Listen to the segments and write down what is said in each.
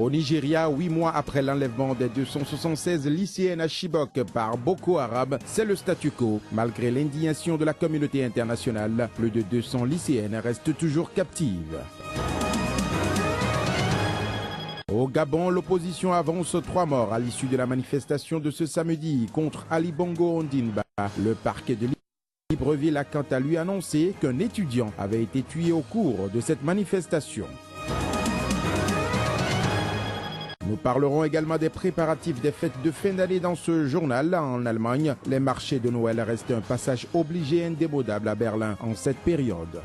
Au Nigeria, 8 mois après l'enlèvement des 276 lycéennes à Chibok par Boko Haram, c'est le statu quo. Malgré l'indignation de la communauté internationale, plus de 200 lycéennes restent toujours captives. Au Gabon, l'opposition avance 3 morts à l'issue de la manifestation de ce samedi contre Ali Bongo Ondimba. Le parquet de Libreville a quant à lui annoncé qu'un étudiant avait été tué au cours de cette manifestation. Nous parlerons également des préparatifs des fêtes de fin d'année dans ce journal. En Allemagne, les marchés de Noël restent un passage obligé indémodable à Berlin en cette période.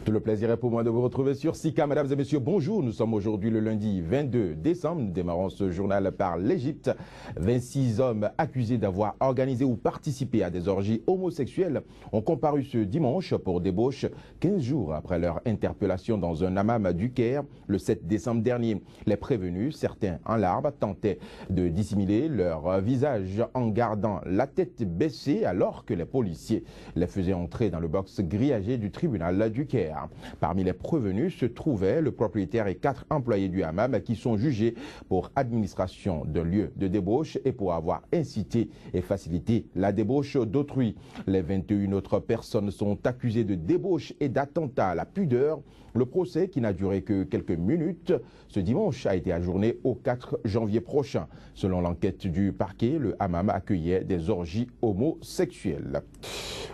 Tout le plaisir est pour moi de vous retrouver sur Sika. Mesdames et messieurs, bonjour. Nous sommes aujourd'hui le lundi 22 décembre. Nous démarrons ce journal par l'Égypte. 26 hommes accusés d'avoir organisé ou participé à des orgies homosexuelles ont comparu ce dimanche pour débauche 15 jours après leur interpellation dans un hammam du Caire le 7 décembre dernier. Les prévenus, certains en larmes, tentaient de dissimuler leur visage en gardant la tête baissée alors que les policiers les faisaient entrer dans le box grillagé du tribunal du Caire. Parmi les prévenus se trouvaient le propriétaire et 4 employés du hammam qui sont jugés pour administration d'un lieu de débauche et pour avoir incité et facilité la débauche d'autrui. Les 21 autres personnes sont accusées de débauche et d'attentat à la pudeur. Le procès, qui n'a duré que quelques minutes, ce dimanche a été ajourné au 4 janvier prochain. Selon l'enquête du parquet, le hammam accueillait des orgies homosexuelles.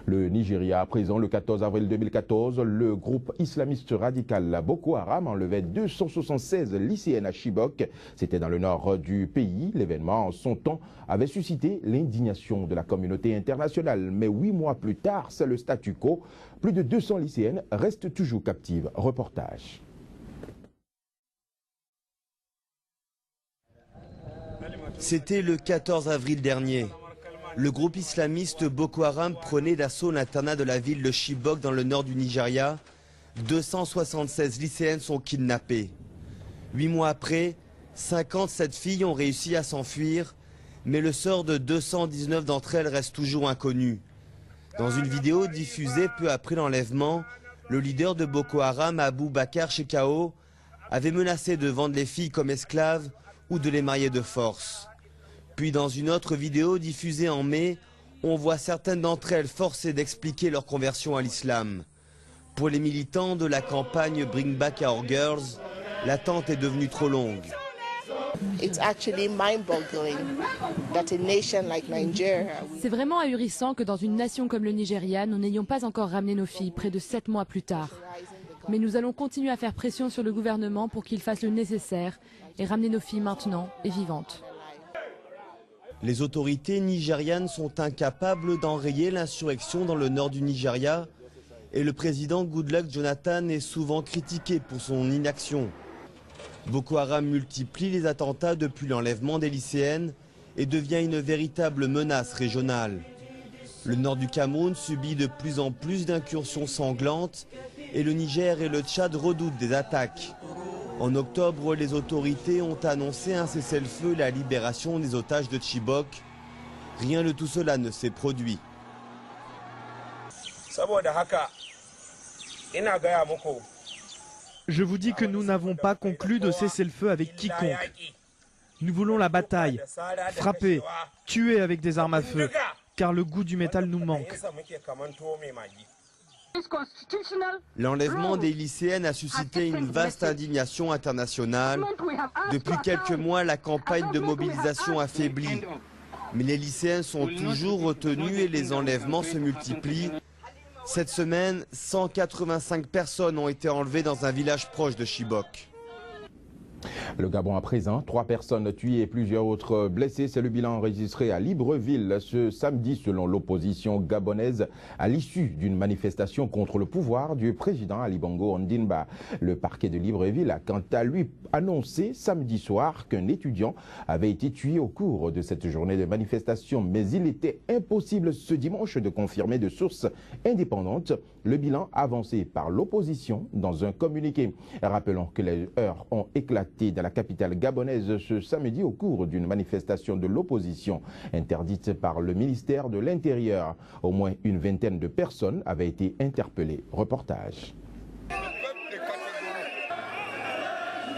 Le Nigeria, à présent, le 14 avril 2014, le groupe islamiste radical Boko Haram enlevait 276 lycéennes à Chibok. C'était dans le nord du pays. L'événement, en son temps, avait suscité l'indignation de la communauté internationale. Mais 8 mois plus tard, c'est le statu quo. Plus de 200 lycéennes restent toujours captives. Reportage. C'était le 14 avril dernier. Le groupe islamiste Boko Haram prenait d'assaut l'internat de la ville de Chibok dans le nord du Nigeria. 276 lycéennes sont kidnappées. 8 mois après, 57 filles ont réussi à s'enfuir, mais le sort de 219 d'entre elles reste toujours inconnu. Dans une vidéo diffusée peu après l'enlèvement, le leader de Boko Haram, Abou Bakar Shekau, avait menacé de vendre les filles comme esclaves ou de les marier de force. Puis dans une autre vidéo diffusée en mai, on voit certaines d'entre elles forcées d'expliquer leur conversion à l'islam. Pour les militants de la campagne Bring Back Our Girls, l'attente est devenue trop longue. C'est vraiment ahurissant que dans une nation comme le Nigeria, nous n'ayons pas encore ramené nos filles près de 7 mois plus tard. Mais nous allons continuer à faire pression sur le gouvernement pour qu'il fasse le nécessaire et ramener nos filles maintenant et vivantes. Les autorités nigérianes sont incapables d'enrayer l'insurrection dans le nord du Nigeria et le président Goodluck Jonathan est souvent critiqué pour son inaction. Boko Haram multiplie les attentats depuis l'enlèvement des lycéennes et devient une véritable menace régionale. Le nord du Cameroun subit de plus en plus d'incursions sanglantes et le Niger et le Tchad redoutent des attaques. En octobre, les autorités ont annoncé un cessez-le-feu et la libération des otages de Chibok. Rien de tout cela ne s'est produit. Je vous dis que nous n'avons pas conclu de cessez-le-feu avec quiconque. Nous voulons la bataille, frapper, tuer avec des armes à feu, car le goût du métal nous manque. L'enlèvement des lycéennes a suscité une vaste indignation internationale. Depuis quelques mois, la campagne de mobilisation affaiblit. Mais les lycéennes sont toujours retenues et les enlèvements se multiplient. Cette semaine, 185 personnes ont été enlevées dans un village proche de Chibok. Le Gabon à présent, 3 personnes tuées et plusieurs autres blessées. C'est le bilan enregistré à Libreville ce samedi selon l'opposition gabonaise à l'issue d'une manifestation contre le pouvoir du président Ali Bongo Ondimba. Le parquet de Libreville a quant à lui annoncé samedi soir qu'un étudiant avait été tué au cours de cette journée de manifestation. Mais il était impossible ce dimanche de confirmer de sources indépendantes le bilan avancé par l'opposition dans un communiqué. Rappelons que les heurts ont éclaté éclaté dans la capitale gabonaise ce samedi au cours d'une manifestation de l'opposition interdite par le ministère de l'Intérieur. Au moins une vingtaine de personnes avaient été interpellées. Reportage.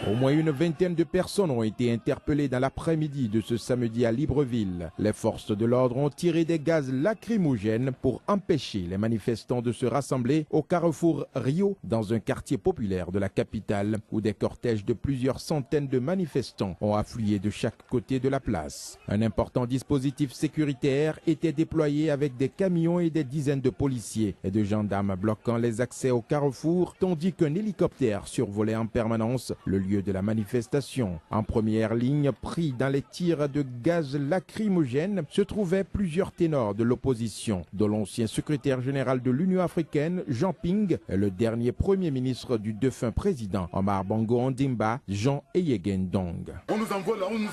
Au moins une vingtaine de personnes ont été interpellées dans l'après-midi de ce samedi à Libreville. Les forces de l'ordre ont tiré des gaz lacrymogènes pour empêcher les manifestants de se rassembler au carrefour Rio, dans un quartier populaire de la capitale, où des cortèges de plusieurs centaines de manifestants ont afflué de chaque côté de la place. Un important dispositif sécuritaire était déployé avec des camions et des dizaines de policiers et de gendarmes bloquant les accès au carrefour, tandis qu'un hélicoptère survolait en permanence le lieu de la manifestation. En première ligne, pris dans les tirs de gaz lacrymogène, se trouvaient plusieurs ténors de l'opposition, dont l'ancien secrétaire général de l'Union africaine, Jean Ping, et le dernier premier ministre du défunt président, Omar Bongo Ondimba, Jean Eyegen Dong. On nous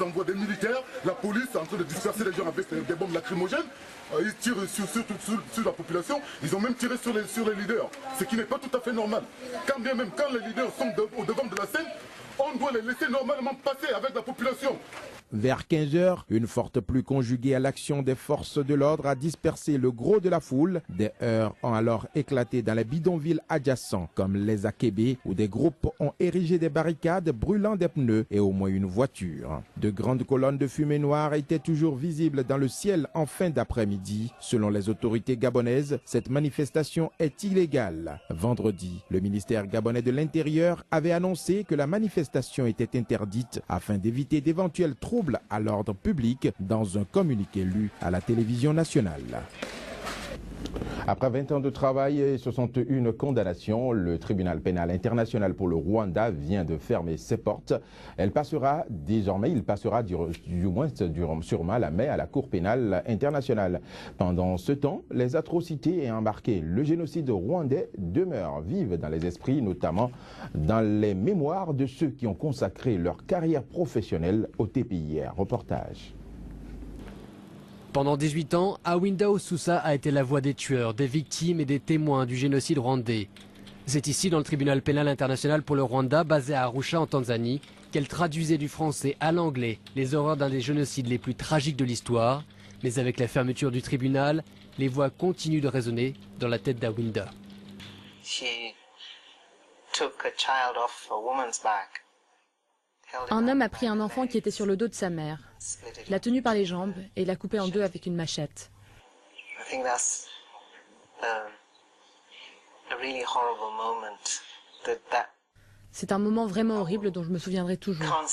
envoie des militaires, la police est en train de disperser les gens avec des bombes lacrymogènes. Ils tirent sur la population, ils ont même tiré sur les leaders, ce qui n'est pas tout à fait normal. Quand bien même quand les leaders sont au devant de la scène, on doit les laisser normalement passer avec la population. Vers 15 h, une forte pluie conjuguée à l'action des forces de l'ordre a dispersé le gros de la foule. Des heurts ont alors éclaté dans les bidonvilles adjacents, comme les Akébé, où des groupes ont érigé des barricades, brûlant des pneus et au moins une voiture. De grandes colonnes de fumée noire étaient toujours visibles dans le ciel en fin d'après-midi. Selon les autorités gabonaises, cette manifestation est illégale. Vendredi, le ministère gabonais de l'Intérieur avait annoncé que la manifestation était interdite afin d'éviter d'éventuels troubles à l'ordre public dans un communiqué lu à la télévision nationale. Après 20 ans de travail et 61 condamnations, le tribunal pénal international pour le Rwanda vient de fermer ses portes. Il passera sûrement la mai à la Cour pénale internationale. Pendant ce temps, les atrocités ayant marqué le génocide rwandais demeurent vives dans les esprits, notamment dans les mémoires de ceux qui ont consacré leur carrière professionnelle au TPIR. Reportage. Pendant 18 ans, Awinda Osusa a été la voix des tueurs, des victimes et des témoins du génocide rwandais. C'est ici, dans le tribunal pénal international pour le Rwanda, basé à Arusha en Tanzanie, qu'elle traduisait du français à l'anglais les horreurs d'un des génocides les plus tragiques de l'histoire. Mais avec la fermeture du tribunal, les voix continuent de résonner dans la tête d'Awinda. Un homme a pris un enfant qui était sur le dos de sa mère, l'a tenu par les jambes et l'a coupé en deux avec une machette. C'est un moment vraiment horrible dont je me souviendrai toujours.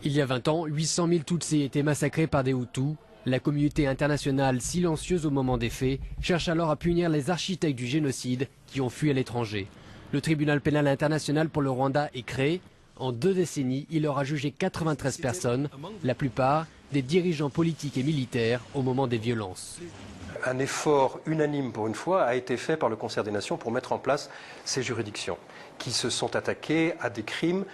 Il y a 20 ans, 800 000 Tutsis étaient massacrés par des Hutus. La communauté internationale, silencieuse au moment des faits, cherche alors à punir les architectes du génocide qui ont fui à l'étranger. Le tribunal pénal international pour le Rwanda est créé. En 2 décennies, il aura jugé 93 personnes, la plupart des dirigeants politiques et militaires au moment des violences. Un effort unanime pour une fois a été fait par le Concert des Nations pour mettre en place ces juridictions qui se sont attaquées à des crimes,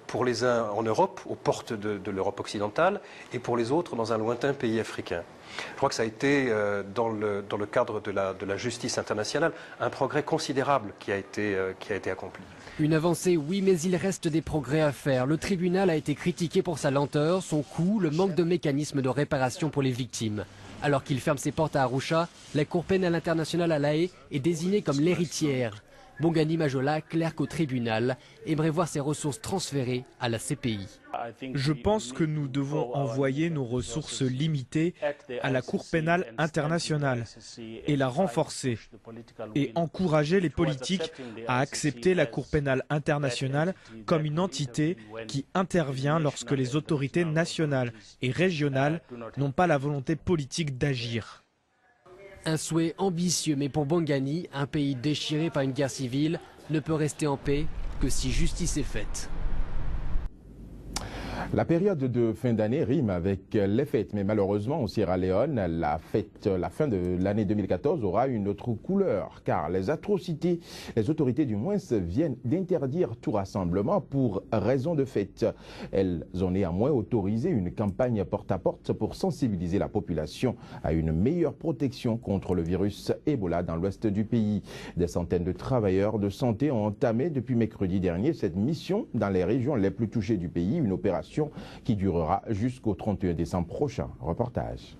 pour les uns en Europe, aux portes de l'Europe occidentale, et pour les autres dans un lointain pays africain. Je crois que ça a été, dans le cadre de la justice internationale, un progrès considérable qui a été accompli. Une avancée, oui, mais il reste des progrès à faire. Le tribunal a été critiqué pour sa lenteur, son coût, le manque de mécanismes de réparation pour les victimes. Alors qu'il ferme ses portes à Arusha, la Cour pénale internationale à La Haye est désignée comme l'héritière. Bongani Majola, clerc au tribunal, aimerait voir ses ressources transférées à la CPI. Je pense que nous devons envoyer nos ressources limitées à la Cour pénale internationale et la renforcer et encourager les politiques à accepter la Cour pénale internationale comme une entité qui intervient lorsque les autorités nationales et régionales n'ont pas la volonté politique d'agir. Un souhait ambitieux, mais pour Bongani, un pays déchiré par une guerre civile ne peut rester en paix que si justice est faite. La période de fin d'année rime avec les fêtes, mais malheureusement au Sierra Leone, la fin de l'année 2014 aura une autre couleur, car les autorités du moins viennent d'interdire tout rassemblement pour raison de fête. Elles ont néanmoins autorisé une campagne porte-à-porte pour sensibiliser la population à une meilleure protection contre le virus Ebola dans l'ouest du pays. Des centaines de travailleurs de santé ont entamé depuis mercredi dernier cette mission dans les régions les plus touchées du pays, une opération qui durera jusqu'au 31 décembre prochain. Reportage.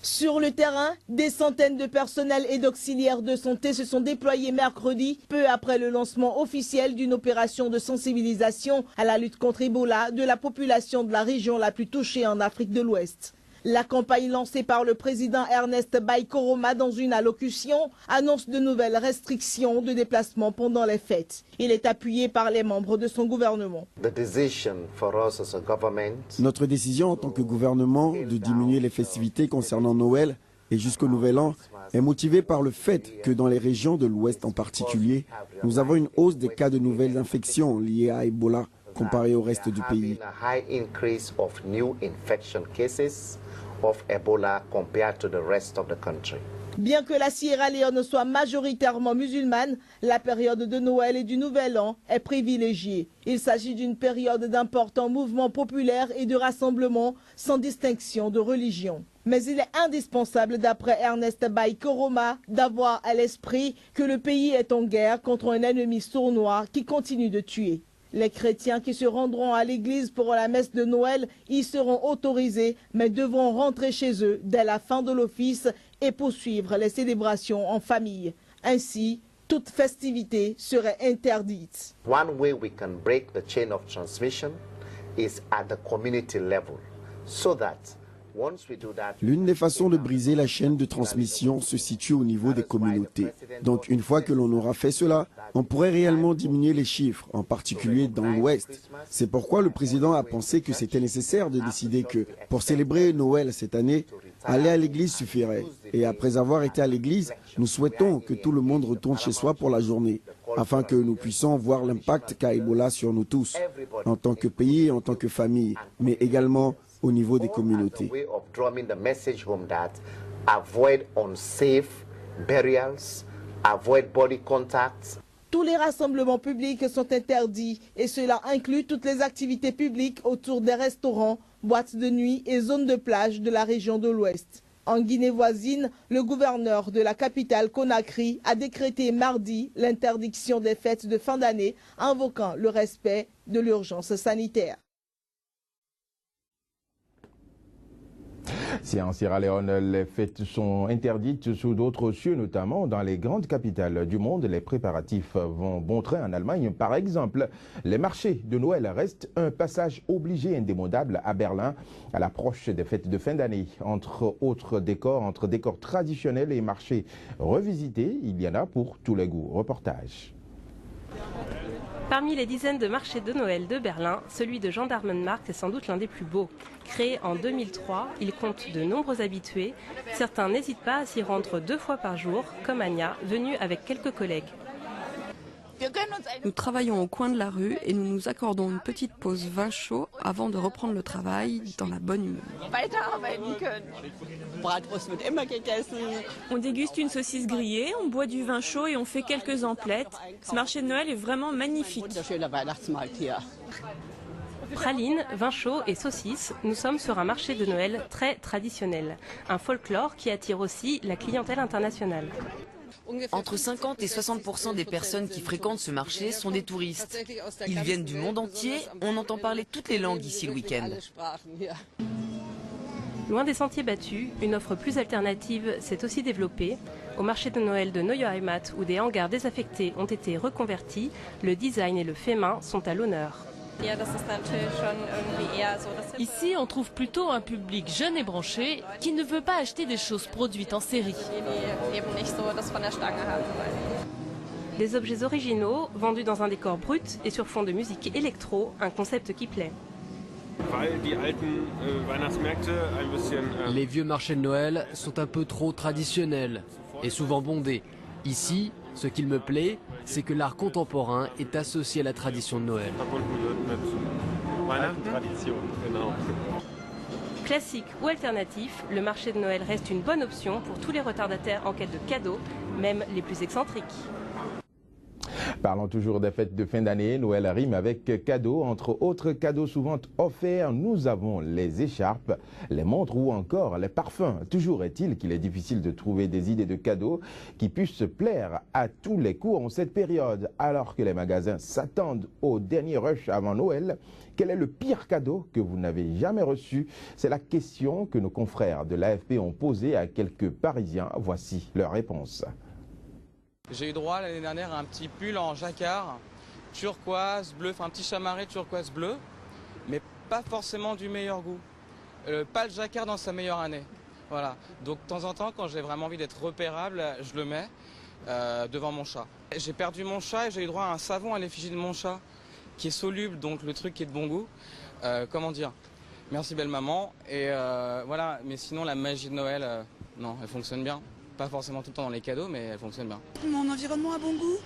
Sur le terrain, des centaines de personnels et d'auxiliaires de santé se sont déployés mercredi, peu après le lancement officiel d'une opération de sensibilisation à la lutte contre Ebola de la population de la région la plus touchée en Afrique de l'Ouest. La campagne lancée par le président Ernest Bai Koroma dans une allocution annonce de nouvelles restrictions de déplacement pendant les fêtes. Il est appuyé par les membres de son gouvernement. Notre décision en tant que gouvernement de diminuer les festivités concernant Noël et jusqu'au Nouvel An est motivée par le fait que dans les régions de l'Ouest en particulier, nous avons une hausse des cas de nouvelles infections liées à Ebola comparé au reste du pays. Bien que la Sierra Leone soit majoritairement musulmane, la période de Noël et du Nouvel An est privilégiée. Il s'agit d'une période d'importants mouvements populaires et de rassemblements sans distinction de religion. Mais il est indispensable, d'après Ernest Bai Koroma, d'avoir à l'esprit que le pays est en guerre contre un ennemi sournois qui continue de tuer. Les chrétiens qui se rendront à l'église pour la messe de Noël y seront autorisés, mais devront rentrer chez eux dès la fin de l'office et poursuivre les célébrations en famille. Ainsi, toute festivité serait interdite. One way we can break the chain of transmission is at the community level, so that l'une des façons de briser la chaîne de transmission se situe au niveau des communautés. Donc une fois que l'on aura fait cela, on pourrait réellement diminuer les chiffres, en particulier dans l'Ouest. C'est pourquoi le président a pensé que c'était nécessaire de décider que, pour célébrer Noël cette année, aller à l'église suffirait. Et après avoir été à l'église, nous souhaitons que tout le monde retourne chez soi pour la journée, afin que nous puissions voir l'impact qu'a Ebola sur nous tous, en tant que pays et en tant que famille, mais également au niveau des communautés. Tous les rassemblements publics sont interdits et cela inclut toutes les activités publiques autour des restaurants, boîtes de nuit et zones de plage de la région de l'Ouest. En Guinée voisine, le gouverneur de la capitale Conakry a décrété mardi l'interdiction des fêtes de fin d'année, invoquant le respect de l'urgence sanitaire. Si en Sierra Leone, les fêtes sont interdites sous d'autres cieux, notamment dans les grandes capitales du monde, les préparatifs vont bon train en Allemagne. Par exemple, les marchés de Noël restent un passage obligé indémodable à Berlin à l'approche des fêtes de fin d'année. Entre décors traditionnels et marchés revisités, il y en a pour tous les goûts. Reportage. Parmi les dizaines de marchés de Noël de Berlin, celui de Gendarmenmarkt est sans doute l'un des plus beaux. Créé en 2003, il compte de nombreux habitués. Certains n'hésitent pas à s'y rendre 2 fois par jour, comme Anya, venue avec quelques collègues. Nous travaillons au coin de la rue et nous nous accordons une petite pause vin chaud avant de reprendre le travail dans la bonne humeur. On déguste une saucisse grillée, on boit du vin chaud et on fait quelques emplettes. Ce marché de Noël est vraiment magnifique. Pralines, vin chaud et saucisses, nous sommes sur un marché de Noël très traditionnel. Un folklore qui attire aussi la clientèle internationale. Entre 50 et 60% des personnes qui fréquentent ce marché sont des touristes. Ils viennent du monde entier, on entend parler toutes les langues ici le week-end. Loin des sentiers battus, une offre plus alternative s'est aussi développée. Au marché de Noël de Neue Heimat, où des hangars désaffectés ont été reconvertis, le design et le fait main sont à l'honneur. Ici, on trouve plutôt un public jeune et branché qui ne veut pas acheter des choses produites en série. Des objets originaux, vendus dans un décor brut et sur fond de musique électro, un concept qui plaît. Les vieux marchés de Noël sont un peu trop traditionnels et souvent bondés. Ici, ce qu'il me plaît, c'est que l'art contemporain est associé à la tradition de Noël. Classique ou alternatif, le marché de Noël reste une bonne option pour tous les retardataires en quête de cadeaux, même les plus excentriques. Parlons toujours des fêtes de fin d'année. Noël rime avec cadeaux. Entre autres cadeaux souvent offerts, nous avons les écharpes, les montres ou encore les parfums. Toujours est-il qu'il est difficile de trouver des idées de cadeaux qui puissent plaire à tous les coups en cette période. Alors que les magasins s'attendent au dernier rush avant Noël, quel est le pire cadeau que vous n'avez jamais reçu? C'est la question que nos confrères de l'AFP ont posée à quelques Parisiens. Voici leur réponse. J'ai eu droit l'année dernière à un petit pull en jacquard, turquoise, bleu, enfin un petit chamarré turquoise bleu, mais pas forcément du meilleur goût. Pas le jacquard dans sa meilleure année. Voilà. Donc de temps en temps, quand j'ai vraiment envie d'être repérable, je le mets devant mon chat. J'ai perdu mon chat et j'ai eu droit à un savon à l'effigie de mon chat qui est soluble, donc le truc qui est de bon goût. Comment dire? Merci belle maman. Et voilà, mais sinon la magie de Noël, non, elle fonctionne bien. Pas forcément tout le temps dans les cadeaux, mais elle fonctionne bien. Mon environnement a bon goût.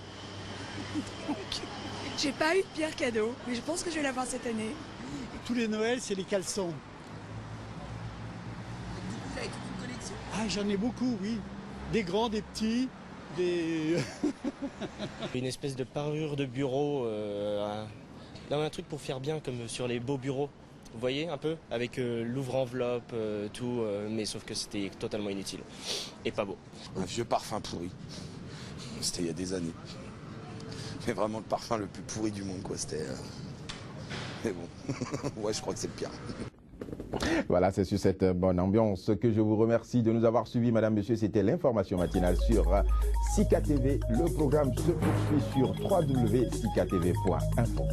J'ai pas eu de pire cadeau, mais je pense que je vais l'avoir cette année. Tous les Noëls, c'est les caleçons. Vous avez toute une collection? Ah, j'en ai beaucoup, oui. Des grands, des petits, des... Une espèce de parure de bureau, un truc pour faire bien, comme sur les beaux bureaux. Vous voyez un peu, avec l'ouvre-enveloppe, tout, mais sauf que c'était totalement inutile et pas beau. Un vieux parfum pourri. C'était il y a des années. Mais vraiment le parfum le plus pourri du monde, quoi. C'était. Mais bon, ouais, je crois que c'est le pire. Voilà, c'est sur cette bonne ambiance que je vous remercie de nous avoir suivis, madame, monsieur. C'était l'information matinale sur Sika TV. Le programme se poursuit sur www.sikatv.info.